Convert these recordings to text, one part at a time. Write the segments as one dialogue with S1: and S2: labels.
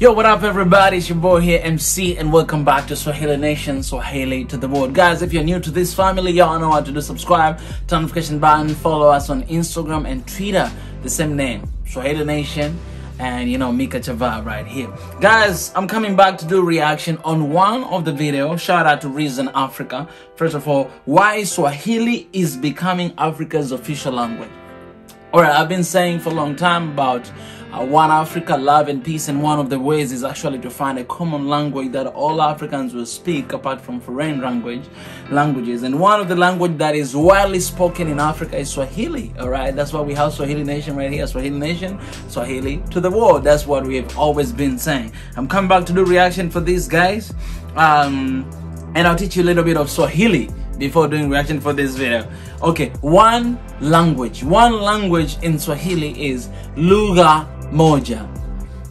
S1: Yo, what up everybody, it's your boy here, MC, and welcome back to SwahiliNation, Swahili to the world. Guys, if you're new to this family, y'all know how to do. Subscribe, turn notification button, follow us on Instagram and Twitter, the same name, SwahiliNation, and you know, Mika Chava right here. Guys, I'm coming back to do reaction on one of the videos. Shout out to Reason Africa. First of all, why Swahili is becoming Africa's official language. Alright, I've been saying for a long time about one Africa, love and peace, and one of the ways is actually to find a common language that all Africans will speak apart from foreign languages. And one of the language that is widely spoken in Africa is Swahili. Alright, that's why we have SwahiliNation right here. SwahiliNation, Swahili to the world. That's what we have always been saying. I'm coming back to do reaction for these guys, and I'll teach you a little bit of Swahili before doing reaction for this video. Okay, one language in Swahili is lugha moja.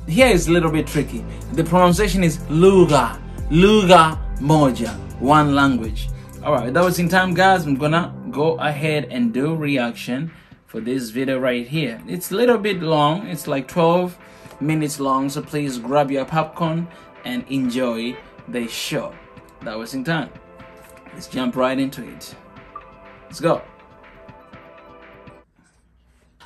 S1: Here is a little bit tricky. The pronunciation is lugha moja, one language. Alright, that was in time, guys. I'm gonna go ahead and do reaction for this video right here. It's a little bit long, it's like 12 minutes long, so please grab your popcorn and enjoy the show. That was in time. Let's jump right into it. Let's go.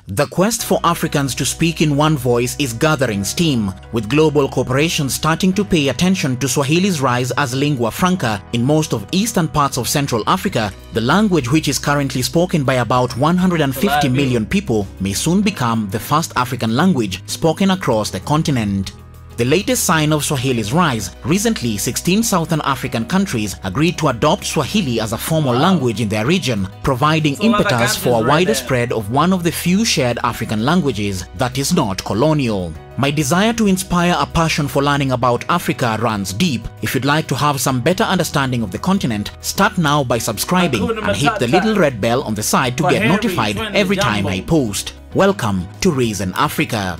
S2: The quest for Africans to speak in one voice is gathering steam, with global corporations starting to pay attention to Swahili's rise as lingua franca in most of eastern parts of Central Africa. The language, which is currently spoken by about 150 million people, may soon become the first African language spoken across the continent. The latest sign of Swahili's rise, recently 16 Southern African countries agreed to adopt Swahili as a formal language in their region, providing impetus for a wider spread of one of the few shared African languages that is not colonial. My desire to inspire a passion for learning about Africa runs deep. If you'd like to have some better understanding of the continent, start now by subscribing and hit the little red bell on the side to get notified every time I post. Welcome to Reason Africa.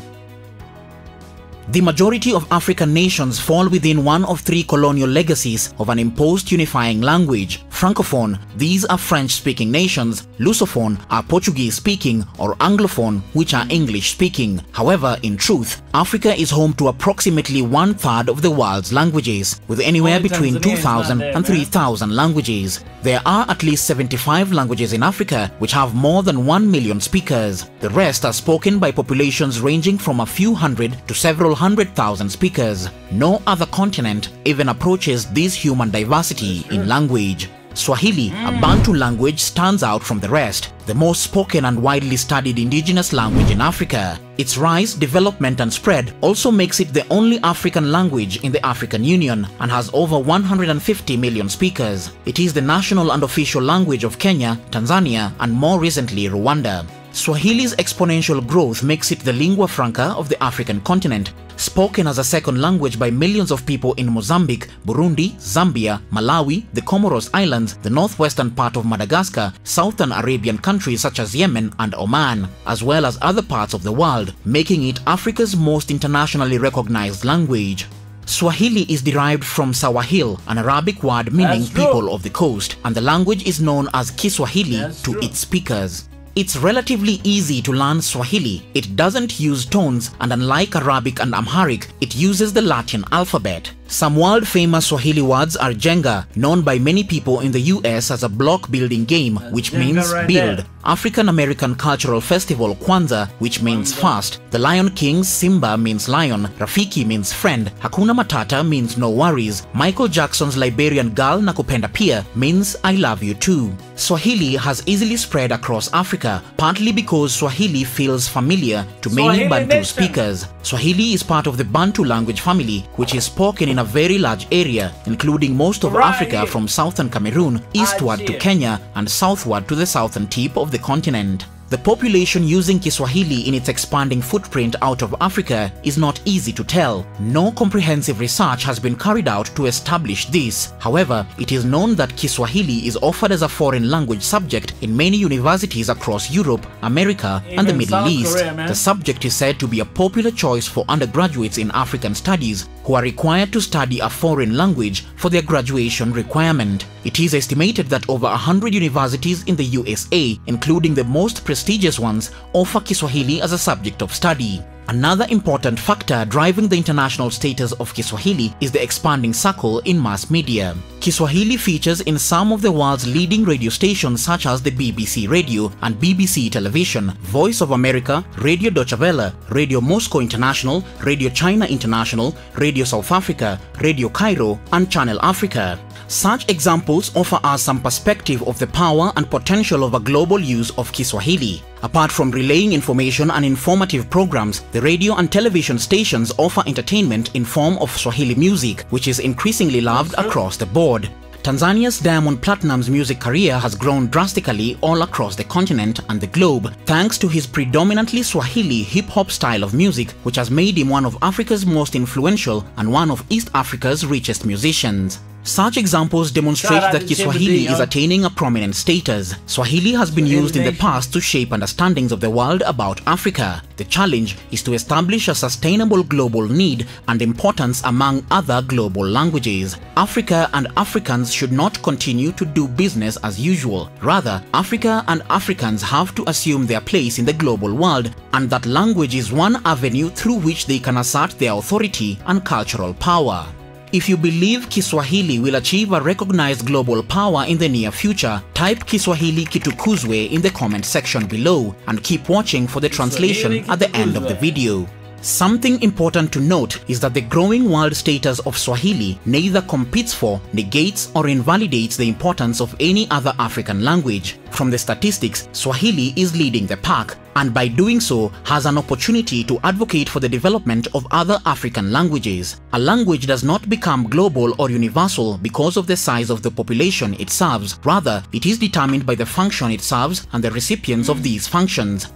S2: The majority of African nations fall within one of three colonial legacies of an imposed unifying language. Francophone, these are French-speaking nations. Lusophone are Portuguese-speaking, or Anglophone, which are English-speaking. However, in truth, Africa is home to approximately 1/3 of the world's languages, with anywhere between 2,000 and 3,000 languages. There are at least 75 languages in Africa which have more than 1 million speakers. The rest are spoken by populations ranging from a few hundred to several 100,000 speakers. No other continent even approaches this human diversity in language. Swahili, a Bantu language, stands out from the rest, the most spoken and widely studied indigenous language in Africa. Its rise, development and spread also makes it the only African language in the African Union and has over 150 million speakers. It is the national and official language of Kenya, Tanzania and more recently Rwanda. Swahili's exponential growth makes it the lingua franca of the African continent, spoken as a second language by millions of people in Mozambique, Burundi, Zambia, Malawi, the Comoros Islands, the northwestern part of Madagascar, southern Arabian countries such as Yemen and Oman, as well as other parts of the world, making it Africa's most internationally recognized language. Swahili is derived from Sawahil, an Arabic word meaning people of the coast, and the language is known as Kiswahili to its speakers. It's relatively easy to learn Swahili. It doesn't use tones, and unlike Arabic and Amharic, it uses the Latin alphabet. Some world-famous Swahili words are Jenga, known by many people in the US as a block-building game, which means build. African-American cultural festival Kwanzaa, which means fast. The Lion King's Simba means lion. Rafiki means friend. Hakuna Matata means no worries. Michael Jackson's Liberian Girl Nakupenda Pia means I love you too. Swahili has easily spread across Africa, partly because Swahili feels familiar to many Bantu speakers. Swahili is part of the Bantu language family, which is spoken in a very large area, including most of Africa from southern Cameroon eastward to Kenya and southward to the southern tip of the continent. The population using Kiswahili in its expanding footprint out of Africa is not easy to tell. No comprehensive research has been carried out to establish this. However, it is known that Kiswahili is offered as a foreign language subject in many universities across Europe, America, and the Middle East. The subject is said to be a popular choice for undergraduates in African studies who are required to study a foreign language for their graduation requirement. It is estimated that over 100 universities in the USA, including the most prestigious ones, offer Kiswahili as a subject of study. Another important factor driving the international status of Kiswahili is the expanding circle in mass media. Kiswahili features in some of the world's leading radio stations such as the BBC Radio and BBC Television, Voice of America, Radio Deutsche Welle, Radio Moscow International, Radio China International, Radio South Africa, Radio Cairo, and Channel Africa. Such examples offer us some perspective of the power and potential of a global use of Kiswahili. Apart from relaying information and informative programs, the radio and television stations offer entertainment in form of Swahili music, which is increasingly loved across the board. Tanzania's Diamond Platnumz's music career has grown drastically all across the continent and the globe, thanks to his predominantly Swahili hip-hop style of music, which has made him one of Africa's most influential and one of East Africa's richest musicians. Such examples demonstrate that Kiswahili is attaining a prominent status. Swahili has been used in the past to shape understandings of the world about Africa. The challenge is to establish a sustainable global need and importance among other global languages. Africa and Africans should not continue to do business as usual. Rather, Africa and Africans have to assume their place in the global world, and that language is one avenue through which they can assert their authority and cultural power. If you believe Kiswahili will achieve a recognized global power in the near future, type Kiswahili kitukuzwe in the comment section below and keep watching for the translation at the end of the video. Something important to note is that the growing world status of Swahili neither competes for, negates, or invalidates the importance of any other African language. From the statistics, Swahili is leading the pack, and by doing so has an opportunity to advocate for the development of other African languages. A language does not become global or universal because of the size of the population it serves. Rather, it is determined by the function it serves and the recipients of these functions.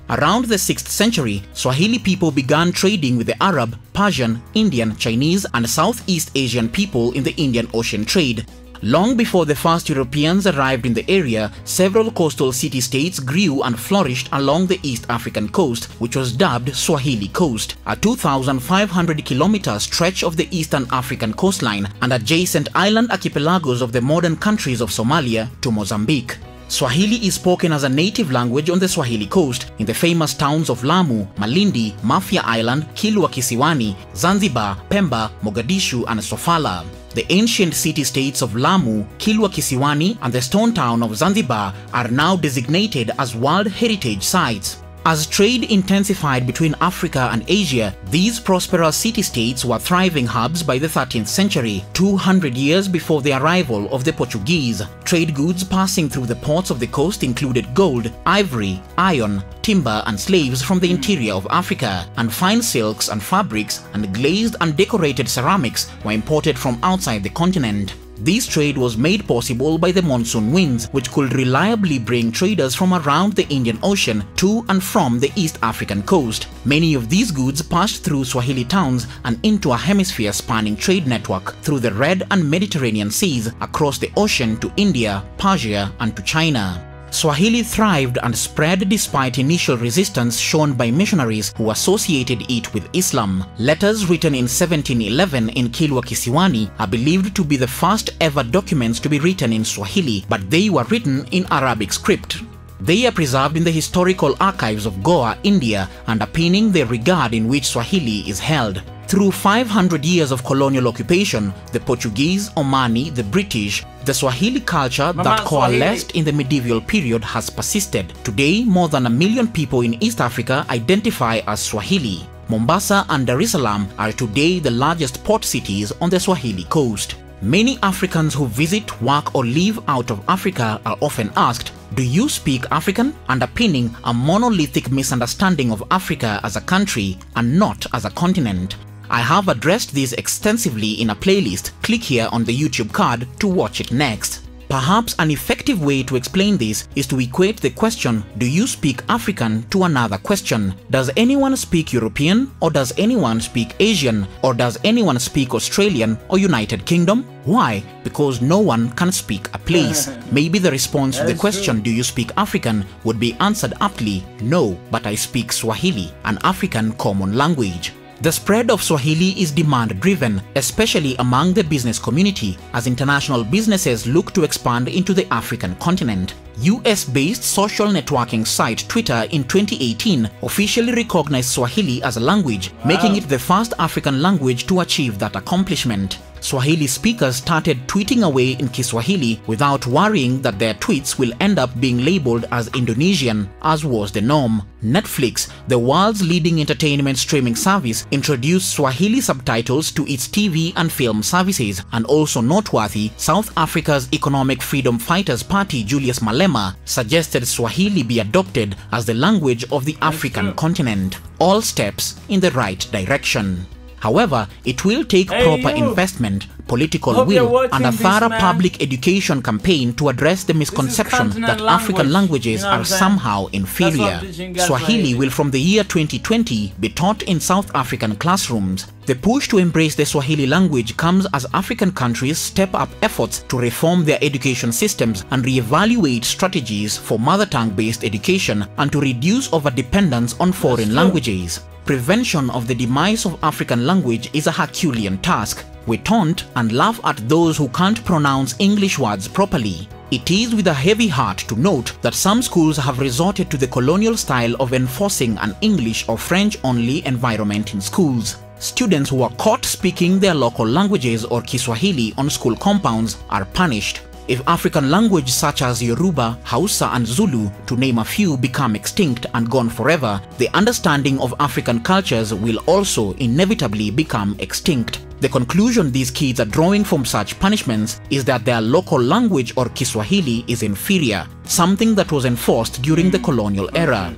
S2: Around the 6th century, Swahili people began trading with the Arab, Persian, Indian, Chinese, and Southeast Asian people in the Indian Ocean trade. Long before the first Europeans arrived in the area, several coastal city-states grew and flourished along the East African coast, which was dubbed Swahili Coast, a 2,500-kilometer stretch of the Eastern African coastline and adjacent island archipelagos of the modern countries of Somalia to Mozambique. Swahili is spoken as a native language on the Swahili coast in the famous towns of Lamu, Malindi, Mafia Island, Kilwa Kisiwani, Zanzibar, Pemba, Mogadishu, and Sofala. The ancient city-states of Lamu, Kilwa Kisiwani, and the stone town of Zanzibar are now designated as World Heritage Sites. As trade intensified between Africa and Asia, these prosperous city-states were thriving hubs by the 13th century, 200 years before the arrival of the Portuguese. Trade goods passing through the ports of the coast included gold, ivory, iron, timber, and slaves from the interior of Africa, and fine silks and fabrics and glazed and decorated ceramics were imported from outside the continent. This trade was made possible by the monsoon winds, which could reliably bring traders from around the Indian Ocean to and from the East African coast. Many of these goods passed through Swahili towns and into a hemisphere-spanning trade network through the Red and Mediterranean seas across the ocean to India, Persia, and to China. Swahili thrived and spread despite initial resistance shown by missionaries who associated it with Islam. Letters written in 1711 in Kilwa Kisiwani are believed to be the first ever documents to be written in Swahili, but they were written in Arabic script. They are preserved in the historical archives of Goa, India, underpinning the regard in which Swahili is held. Through 500 years of colonial occupation, the Portuguese, Omani, the British, the Swahili culture that coalesced in the medieval period has persisted. Today, more than 1 million people in East Africa identify as Swahili. Mombasa and Dar es Salaam are today the largest port cities on the Swahili coast. Many Africans who visit, work, or live out of Africa are often asked, "Do you speak African?" underpinning a monolithic misunderstanding of Africa as a country and not as a continent. I have addressed this extensively in a playlist. Click here on the YouTube card to watch it next. Perhaps an effective way to explain this is to equate the question, "Do you speak African?" to another question. Does anyone speak European? Or does anyone speak Asian? Or does anyone speak Australian or United Kingdom? Why? Because no one can speak a place. Maybe the response to the question, "Do you speak African?" would be answered aptly, "No, but I speak Swahili, an African common language." The spread of Swahili is demand-driven, especially among the business community, as international businesses look to expand into the African continent. US-based social networking site Twitter in 2018 officially recognized Swahili as a language, making it the first African language to achieve that accomplishment. Swahili speakers started tweeting away in Kiswahili without worrying that their tweets will end up being labeled as Indonesian, as was the norm. Netflix, the world's leading entertainment streaming service, introduced Swahili subtitles to its TV and film services, and also noteworthy, South Africa's Economic Freedom Fighters Party Julius Malema suggested Swahili be adopted as the language of the African continent. All steps in the right direction. However, it will take proper investment, political will, and a thorough public education campaign to address the misconception that African languages are somehow inferior. Swahili will from the year 2020 be taught in South African classrooms. The push to embrace the Swahili language comes as African countries step up efforts to reform their education systems and reevaluate strategies for mother tongue-based education and to reduce over-dependence on foreign languages. Prevention of the demise of African language is a Herculean task. We taunt and laugh at those who can't pronounce English words properly. It is with a heavy heart to note that some schools have resorted to the colonial style of enforcing an English or French-only environment in schools. Students who are caught speaking their local languages or Kiswahili on school compounds are punished. If African languages such as Yoruba, Hausa and Zulu, to name a few, become extinct and gone forever, the understanding of African cultures will also inevitably become extinct. The conclusion these kids are drawing from such punishments is that their local language or Kiswahili is inferior, something that was enforced during the colonial era.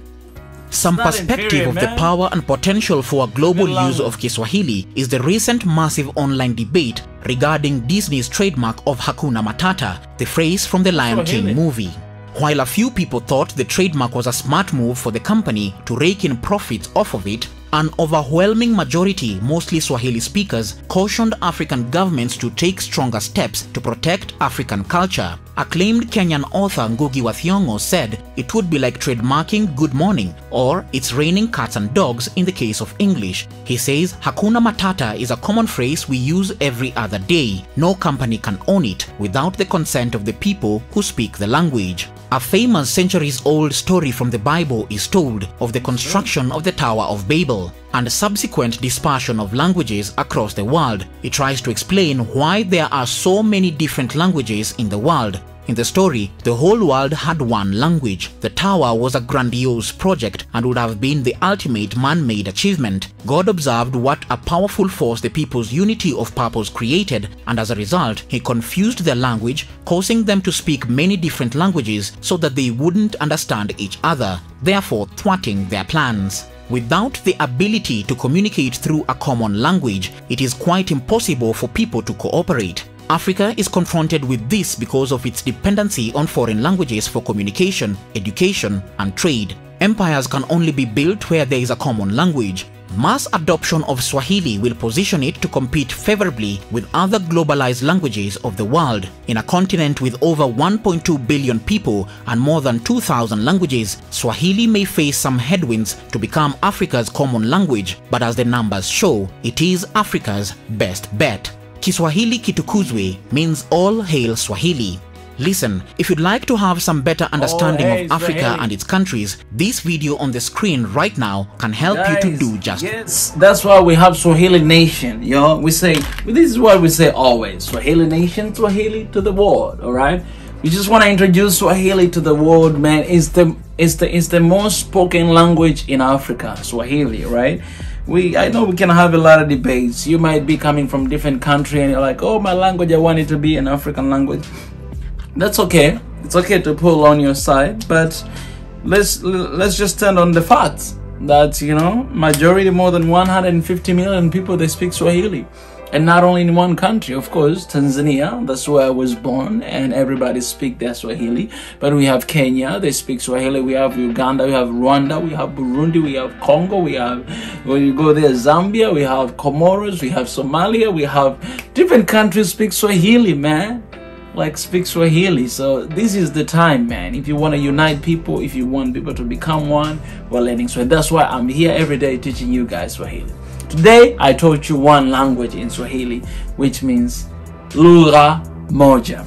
S2: Some perspective of the power and potential for a global use of Kiswahili is the recent massive online debate regarding Disney's trademark of Hakuna Matata, the phrase from the Lion King movie. While a few people thought the trademark was a smart move for the company to rake in profits off of it, an overwhelming majority, mostly Swahili speakers, cautioned African governments to take stronger steps to protect African culture. Acclaimed Kenyan author Ngugi wa Thiong'o said it would be like trademarking good morning or it's raining cats and dogs in the case of English. He says Hakuna Matata is a common phrase we use every other day. No company can own it without the consent of the people who speak the language. A famous centuries-old story from the Bible is told of the construction of the Tower of Babel and subsequent dispersion of languages across the world. It tries to explain why there are so many different languages in the world. In the story, the whole world had one language. The tower was a grandiose project and would have been the ultimate man-made achievement. God observed what a powerful force the people's unity of purpose created, and as a result, he confused their language, causing them to speak many different languages so that they wouldn't understand each other, therefore thwarting their plans. Without the ability to communicate through a common language, it is quite impossible for people to cooperate. Africa is confronted with this because of its dependency on foreign languages for communication, education, and trade. Empires can only be built where there is a common language. Mass adoption of Swahili will position it to compete favorably with other globalized languages of the world. In a continent with over 1.2 billion people and more than 2,000 languages, Swahili may face some headwinds to become Africa's common language, but as the numbers show, it is Africa's best bet. Kiswahili kitukuzwe means all hail Swahili. Listen, if you'd like to have some better understanding of Africa and its countries, this video on the screen right now can help you to do just that.
S1: Yes, that's why we have SwahiliNation, yo. We say, this is what we say always, SwahiliNation, Swahili to the world, alright? We just want to introduce Swahili to the world, man. It's the most spoken language in Africa, Swahili, right? I know we can have a lot of debates. You might be coming from different country and you're like, oh, my language, I want it to be an African language. That's okay. It's okay to pull on your side, but let's just stand on the facts that, you know, majority, more than 150 million people, they speak Swahili. And not only in one country, of course, Tanzania, that's where I was born, and everybody speak their Swahili. But we have Kenya, they speak Swahili. We have Uganda, we have Rwanda, we have Burundi, we have Congo, we have, when you go there, Zambia, we have Comoros, we have Somalia, we have different countries speak Swahili, man. Like, speak Swahili. So this is the time, man. If you want to unite people, if you want people to become one, we're learning Swahili. That's why I'm here every day teaching you guys Swahili. Today, I taught you one language in Swahili, which means lugha moja.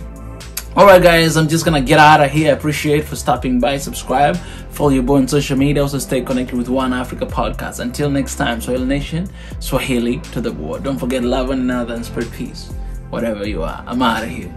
S1: Alright guys, I'm just gonna get out of here. I appreciate for stopping by. Subscribe, follow your boy on social media. Also stay connected with One Africa Podcast. Until next time, Swahili Nation, Swahili to the world. Don't forget, love one another and spread peace. Whatever you are, I'm out of here.